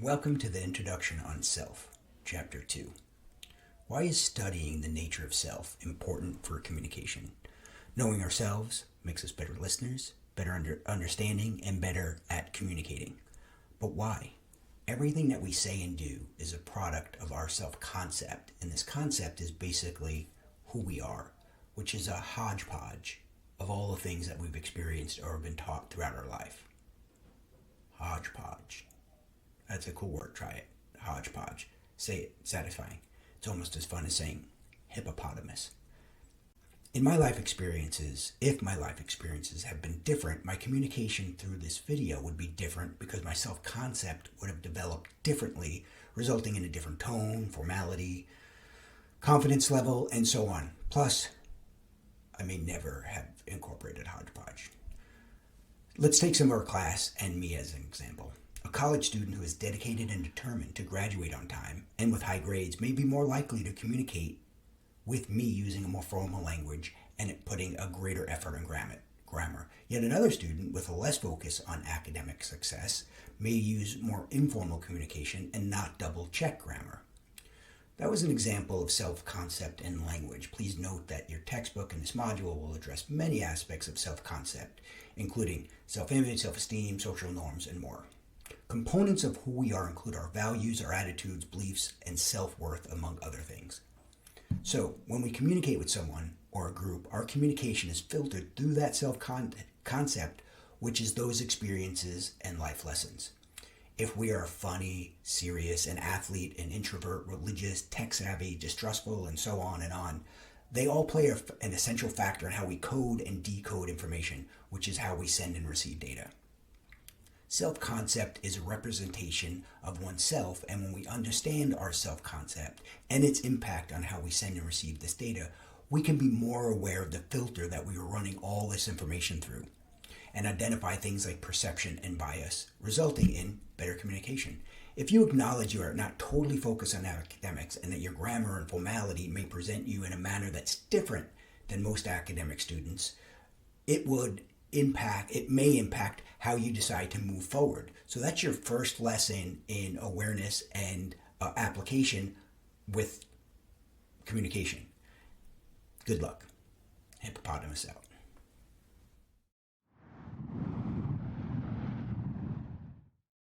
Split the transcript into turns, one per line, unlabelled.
Welcome to the Introduction on Self, Chapter 2. Why is studying the nature of self important for communication? Knowing ourselves makes us better listeners, better understanding, and better at communicating. But why? Everything that we say and do is a product of our self-concept, and this concept is basically who we are, which is a hodgepodge of all the things that we've experienced or been taught throughout our life. Hodgepodge. That's a cool word. Try it. Hodgepodge. Say it. Satisfying. It's almost as fun as saying hippopotamus. In my life experiences, if my life experiences have been different, my communication through this video would be different because my self-concept would have developed differently, resulting in a different tone, formality, confidence level, and so on. Plus, I may never have incorporated hodgepodge. Let's take some of our class and me as an example. A college student who is dedicated and determined to graduate on time and with high grades may be more likely to communicate with me using a more formal language and putting a greater effort in grammar. Yet another student with a less focus on academic success may use more informal communication and not double-check grammar. That was an example of self-concept and language. Please note that your textbook in this module will address many aspects of self-concept, including self-image, self-esteem, social norms, and more. Components of who we are include our values, our attitudes, beliefs, and self-worth, among other things. So, when we communicate with someone or a group, our communication is filtered through that self-concept, which is those experiences and life lessons. If we are funny, serious, an athlete, an introvert, religious, tech-savvy, distrustful, and so on, they all play an essential factor in how we code and decode information, which is how we send and receive data. Self-concept is a representation of oneself, and when we understand our self-concept and its impact on how we send and receive this data, we can be more aware of the filter that we are running all this information through and identify things like perception and bias, resulting in better communication. If you acknowledge you are not totally focused on academics and that your grammar and formality may present you in a manner that's different than most academic students, it may impact how you decide to move forward. So that's your first lesson in awareness and application with communication. Good luck. Hippopotamus out.